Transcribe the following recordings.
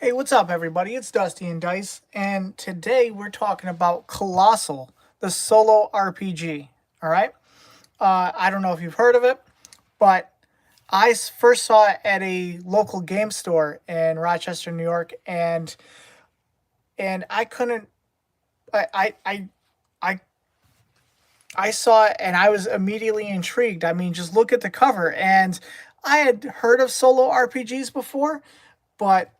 Hey, what's up, everybody? It's Dusty and Dice, and today we're talking about Colossal, the solo RPG. All right. I don't know if you've heard of it, but first saw it at a local game store in Rochester, New York, and I couldn't. I I saw it and I was immediately intrigued. I mean, just look at the cover, and I had heard of solo RPGs before, but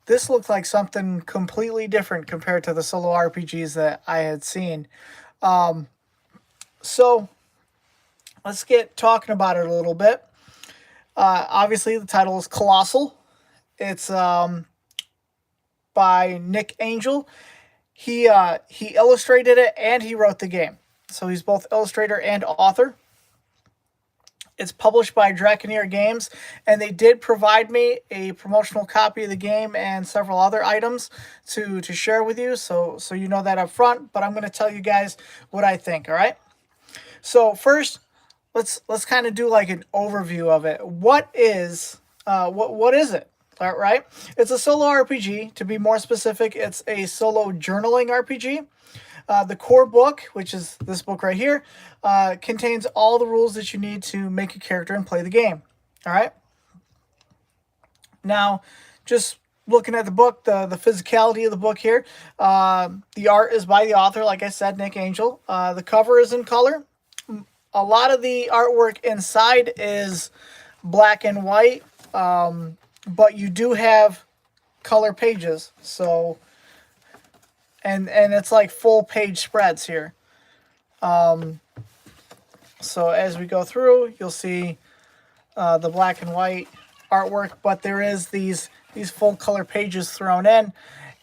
this looked like something completely different compared to the solo RPGs that I had seen. So let's get talking about it a little bit. Obviously, the title is Colossal. It's by Nick Angel. He illustrated it and he wrote the game, so he's both illustrator and author. It's published by Draconeer Games, and they did provide me a promotional copy of the game and several other items to share with you. So you know that up front. But I'm going to tell you guys what I think. All right. So first, let's kind of do like an overview of it. What is it? All right. It's a solo RPG. To be more specific, it's a solo journaling RPG. The core book, which is this book right here, contains all the rules that you need to make a character and play the game. All right. Now, just looking at the book, the physicality of the book here, the art is by the author, like I said, Nick Angel. The cover is in color. A lot of the artwork inside is black and white, but you do have color pages. So and it's like full page spreads here. So as we go through, you'll see the black and white artwork, but there is these full color pages thrown in,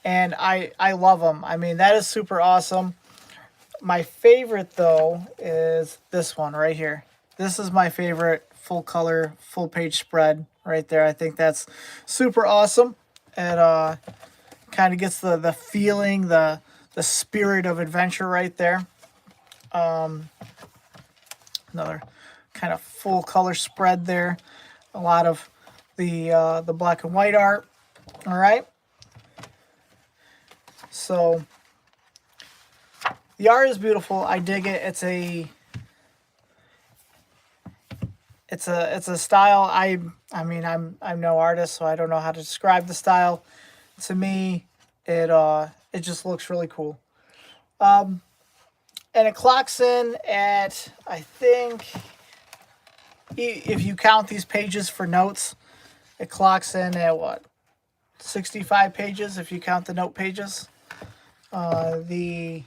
and I love them. I mean, that is super awesome. My favorite though is this one right here. This is my favorite full color, full page spread right there. I think that's super awesome. It kind of gets the feeling, the spirit of adventure right there. Another kind of full color spread there. A lot of the black and white art. All right. So the art is beautiful. I dig it. It's a style. I mean I'm no artist, so I don't know how to describe the style. To me, it just looks really cool. And it clocks in at, I think, if you count these pages for notes, it clocks in at what, 65 pages if you count the note pages. The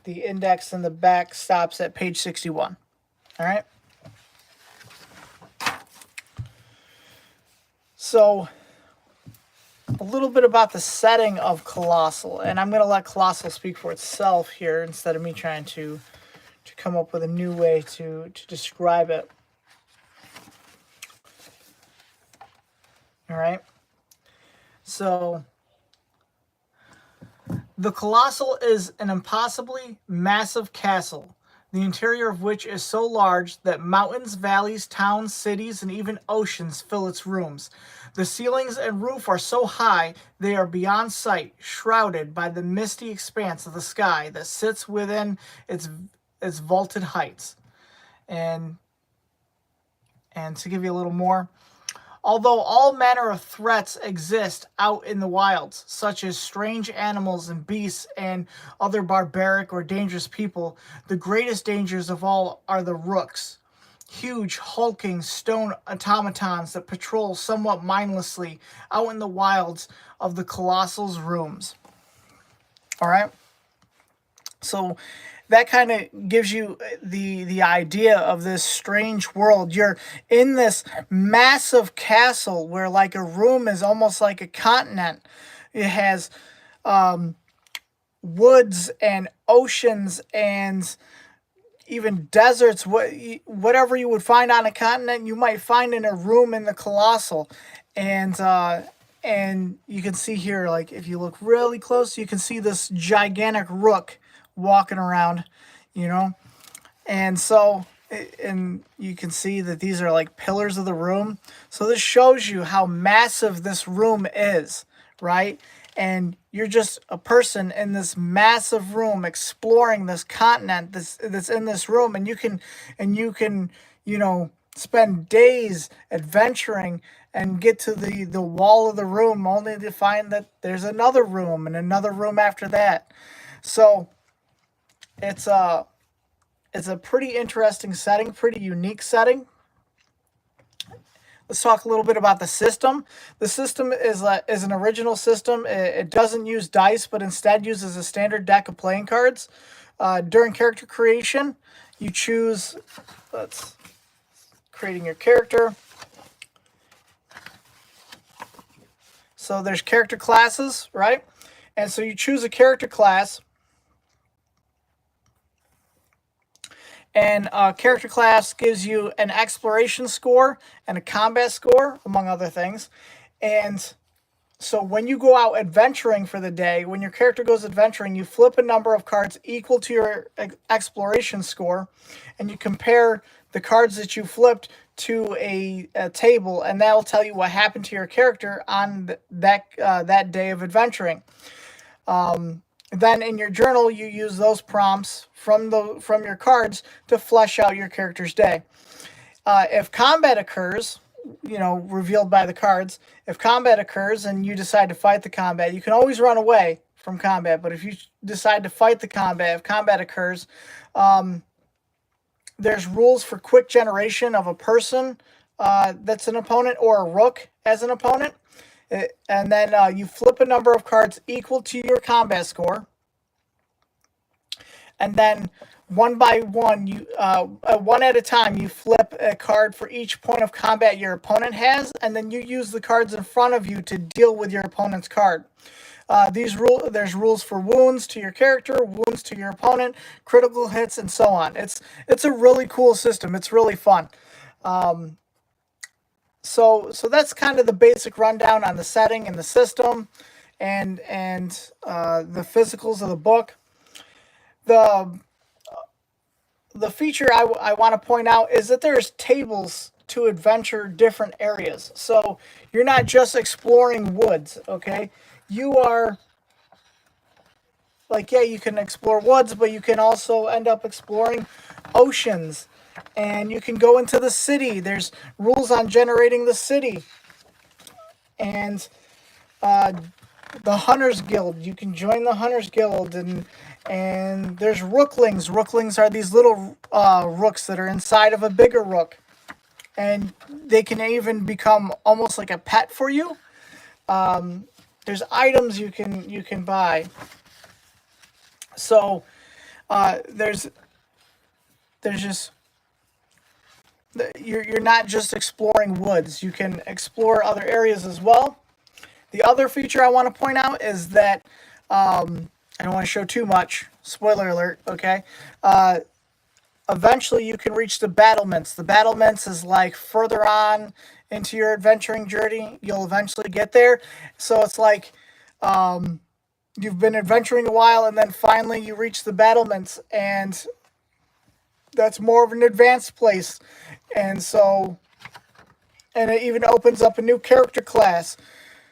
index in the back stops at page 61. All right. So a little bit about the setting of Colossal, and I'm going to let Colossal speak for itself here instead of me trying to come up with a new way to describe it. All right. So the Colossal is an impossibly massive castle, the interior of which is so large that mountains, valleys, towns, cities, and even oceans fill its rooms. The ceilings and roof are so high they are beyond sight, shrouded by the misty expanse of the sky that sits within its vaulted heights. And to give you a little more, although all manner of threats exist out in the wilds, such as strange animals and beasts and other barbaric or dangerous people, the greatest dangers of all are the rooks, huge, hulking stone automatons that patrol somewhat mindlessly out in the wilds of the Colossal's rooms. All right? So that kind of gives you the idea of this strange world. You're in this massive castle where like a room is almost like a continent. It has woods and oceans and even deserts. Whatever you would find on a continent, you might find in a room in the Colossal. And you can see here, like if you look really close, you can see this gigantic rook walking around, you know. And so and you can see that these are like pillars of the room. So this shows you how massive this room is, right? And you're just a person in this massive room exploring this continent that's in this room, and you can spend days adventuring and get to the wall of the room only to find that there's another room and another room after that. So it's a pretty interesting setting, pretty unique setting. Let's talk a little bit about the system. The system is an original system. It doesn't use dice, but instead uses a standard deck of playing cards. During character creation, you choose, let's creating your character. So there's character classes, right? And so you choose a character class. And character class gives you an exploration score and a combat score, among other things. And so when you go out adventuring for the day, when your character goes adventuring, you flip a number of cards equal to your exploration score, and you compare the cards that you flipped to a table, and that will tell you what happened to your character on that day of adventuring. Then in your journal, you use those prompts from your cards to flesh out your character's day. If combat occurs, revealed by the cards, if combat occurs and you decide to fight the combat, you can always run away from combat. But if you decide to fight the combat, if combat occurs, there's rules for quick generation of a person that's an opponent, or a rook as an opponent. And then you flip a number of cards equal to your combat score. And then one by one, one at a time, you flip a card for each point of combat your opponent has, and then you use the cards in front of you to deal with your opponent's card. There's rules for wounds to your character, wounds to your opponent, critical hits, and so on. It's a really cool system. It's really fun. So that's kind of the basic rundown on the setting and the system, and the physicals of the book. The feature I want to point out is that there's tables to adventure different areas. So you're not just exploring woods, okay? You are like, yeah, you can explore woods, but you can also end up exploring oceans, and you can go into the city. There's rules on generating the city, and the Hunters Guild. You can join the Hunters Guild, and there's rooklings. Rooklings are these little rooks that are inside of a bigger rook, and they can even become almost like a pet for you. There's items you can buy. So there's just, you're not just exploring woods. You can explore other areas as well. The other feature I want to point out is that I don't want to show too much. Spoiler alert, okay? Eventually you can reach the battlements. The battlements is like further on into your adventuring journey. You'll eventually get there. So it's like you've been adventuring a while, and then finally you reach the battlements, and that's more of an advanced place. And it even opens up a new character class.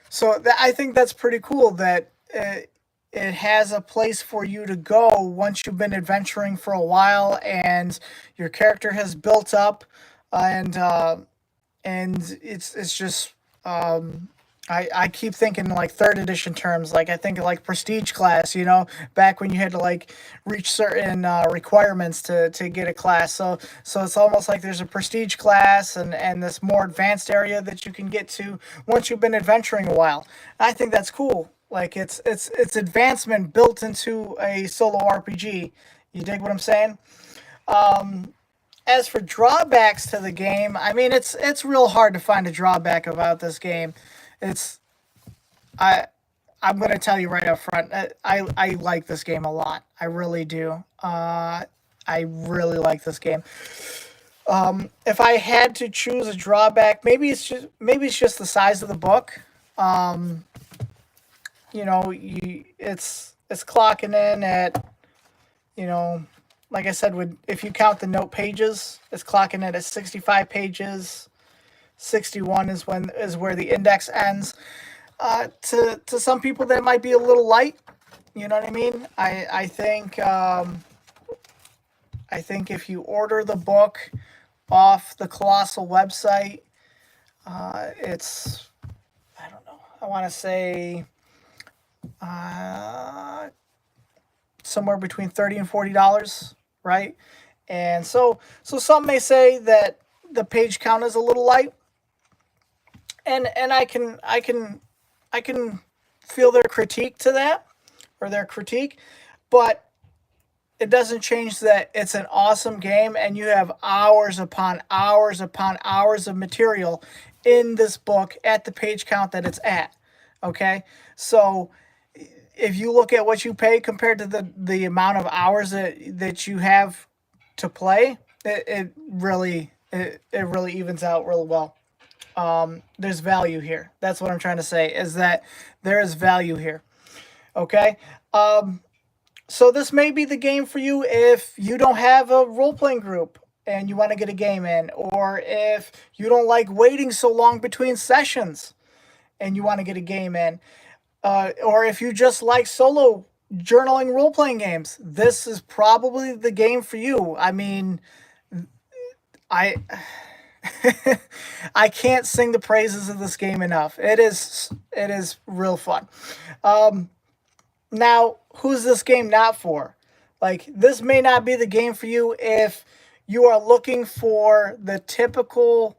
So I think that's pretty cool that it has a place for you to go once you've been adventuring for a while and your character has built up, and it's just I keep thinking like third edition terms. Like I think like prestige class, back when you had to like reach certain requirements to get a class. So it's almost like there's a prestige class and this more advanced area that you can get to once you've been adventuring a while. I think that's cool. Like it's advancement built into a solo RPG. You dig what I'm saying? As for drawbacks to the game, I mean it's real hard to find a drawback about this game. I'm gonna tell you right up front. I like this game a lot. I really do. I really like this game. If I had to choose a drawback, maybe it's just the size of the book. It's clocking in at like I said, if you count the note pages, it's clocking it at 65 pages. 61 is where the index ends. To some people, that might be a little light. You know what I mean? I think if you order the book off the Colostle website, it's, I don't know, I want to say somewhere between $30 and $40, right? And so some may say that the page count is a little light, and I can feel their critique to that, or their critique, but it doesn't change that it's an awesome game, and you have hours upon hours upon hours of material in this book at the page count that it's at. Okay, so if you look at what you pay compared to the amount of hours that you have to play, it really evens out real well. There's value here. That's what I'm trying to say, is that there is value here. Okay. So this may be the game for you if you don't have a role-playing group and you want to get a game in, or if you don't like waiting so long between sessions and you want to get a game in, or if you just like solo journaling role-playing games. This is probably the game for you. I mean, I I can't sing the praises of this game enough. It is real fun. Now, who's this game not for? Like, this may not be the game for you if you are looking for the typical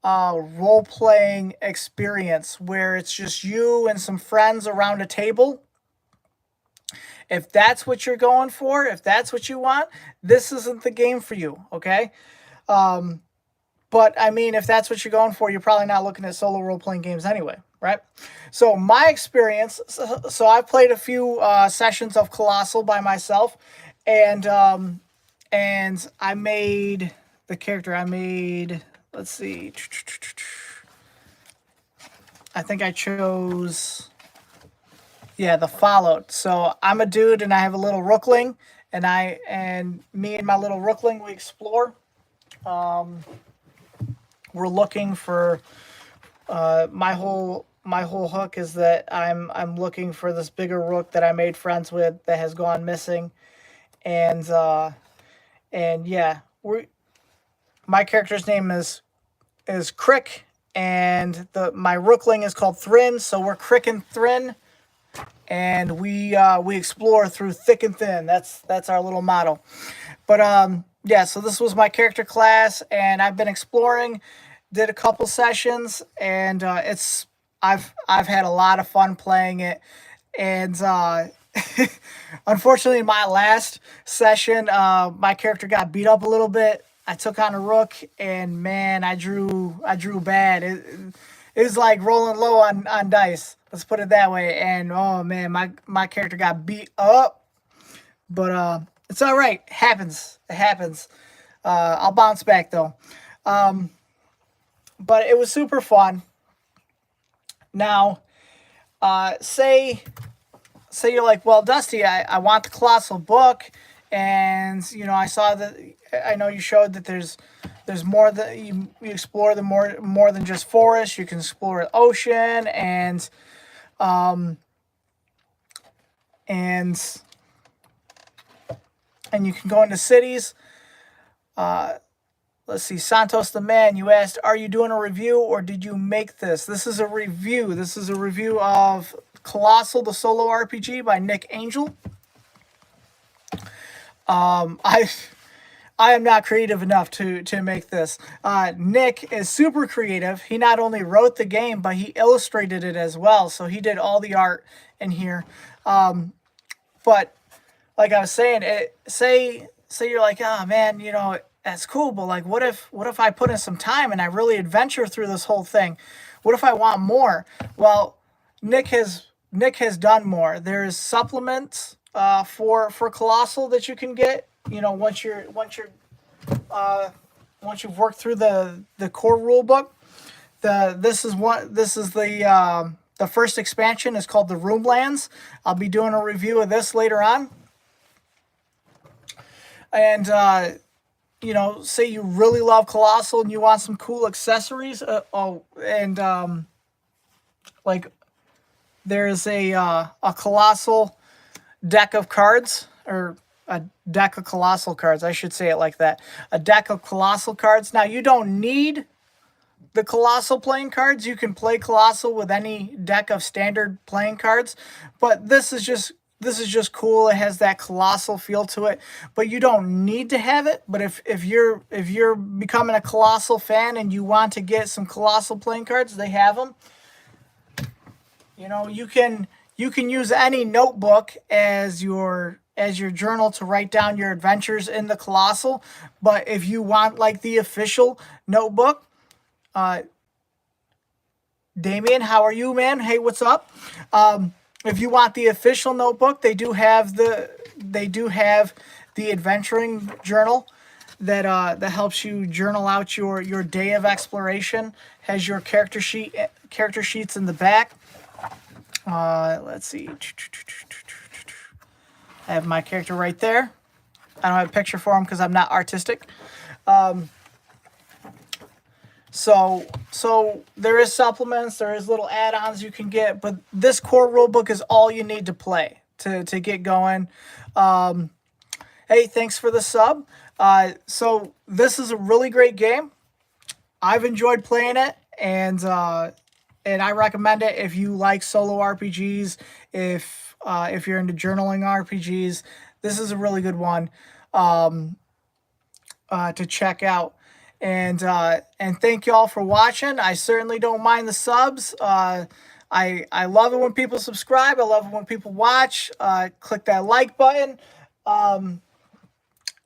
role-playing experience where it's just you and some friends around a table. If that's what you're going for, if that's what you want, this isn't the game for you, okay? But, I mean, if that's what you're going for, you're probably not looking at solo role-playing games anyway, right? So my experience, so I played a few sessions of Colossal by myself, and I made the character. Let's see, I think I chose, yeah, the Followed. So I'm a dude, and I have a little rookling, and me and my little rookling, we explore. We're looking for my whole hook is that I'm looking for this bigger rook that I made friends with that has gone missing, and yeah, my character's name is Crick, and my rookling is called Thrin. So we're Crick and Thrin, and we explore through thick and thin. That's our little motto. But yeah, so this was my character class, and I've been exploring, did a couple sessions, and I've had a lot of fun playing it. And unfortunately, in my last session, my character got beat up a little bit. I took on a rook, and man, I drew bad. It was like rolling low on dice. Let's put it that way. And oh man, my character got beat up. But it's all right. It happens. I'll bounce back though. But it was super fun. Now, say you're like, well, Dusty, I want the Colossal book, and I know you showed that there's more that you explore, the more than just forest. You can explore ocean and you can go into cities. Let's see, Santos the Man, you asked, are you doing a review or did you make this? This is a review. This is a review of Colossal, the solo RPG by Nick Angel. I am not creative enough to make this. Nick is super creative. He not only wrote the game, but he illustrated it as well. So he did all the art in here. But like I was saying, say you're like, oh man, that's cool, but like, what if I put in some time and I really adventure through this whole thing? What if I want more? Well, Nick has done more. There's supplements for Colossal that you can get. Once you've worked through the core rule book. This is the first expansion is called the Roomlands. I'll be doing a review of this later on. and say you really love Colossal and you want some cool accessories. Like there's a Colossal deck of cards, or a deck of Colossal cards. I should say it like that. A deck of Colossal cards. Now, you don't need the Colossal playing cards. You can play Colossal with any deck of standard playing cards, but this is just cool. It has that Colossal feel to it, but you don't need to have it. But if you're becoming a Colossal fan and you want to get some Colossal playing cards, they have them. You can use any notebook as your journal to write down your adventures in the Colossal. But if you want like the official notebook, Damien, how are you, man? Hey, what's up? If you want the official notebook, they do have the adventuring journal that helps you journal out your day of exploration. Has your character sheets in the back. Let's see. I have my character right there. I don't have a picture for him because I'm not artistic. So there is supplements, there is little add-ons you can get, but this core rulebook is all you need to play to get going. Hey, thanks for the sub. So this is a really great game. I've enjoyed playing it, and I recommend it if you like solo RPGs, if you're into journaling RPGs. This is a really good one to check out. And thank you all for watching. I certainly don't mind the subs. I love it when people subscribe. I love it when people watch. Click that like button. And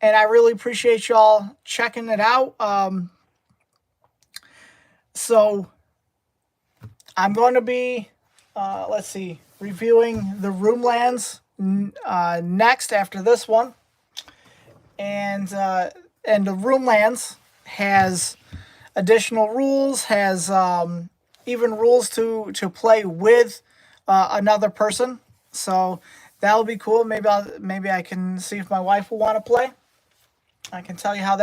I really appreciate y'all checking it out. So I'm going to be, reviewing the Roomlands next after this one. And the Roomlands has additional rules, has even rules to play with another person. So that'll be cool. Maybe I can see if my wife will want to play. I can tell you how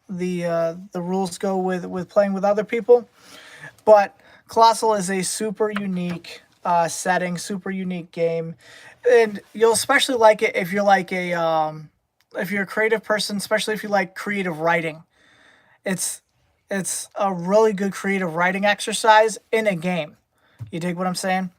the rules go with playing with other people. But Colostle is a super unique setting, super unique game, and you'll especially like it if you're like if you're a creative person, especially if you like creative writing. It's a really good creative writing exercise in a game. You dig what I'm saying?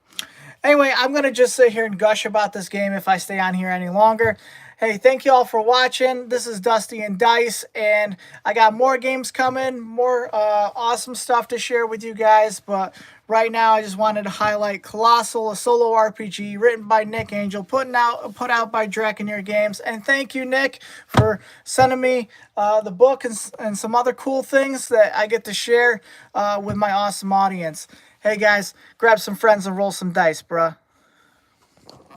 Anyway, I'm going to just sit here and gush about this game if I stay on here any longer. Hey, thank you all for watching. This is Dusty and Dice, and I got more games coming, more awesome stuff to share with you guys. But right now, I just wanted to highlight Colossal, a solo RPG written by Nick Angel, put out by Draconeer Games. And thank you, Nick, for sending me the book and some other cool things that I get to share with my awesome audience. Hey, guys, grab some friends and roll some dice, bruh.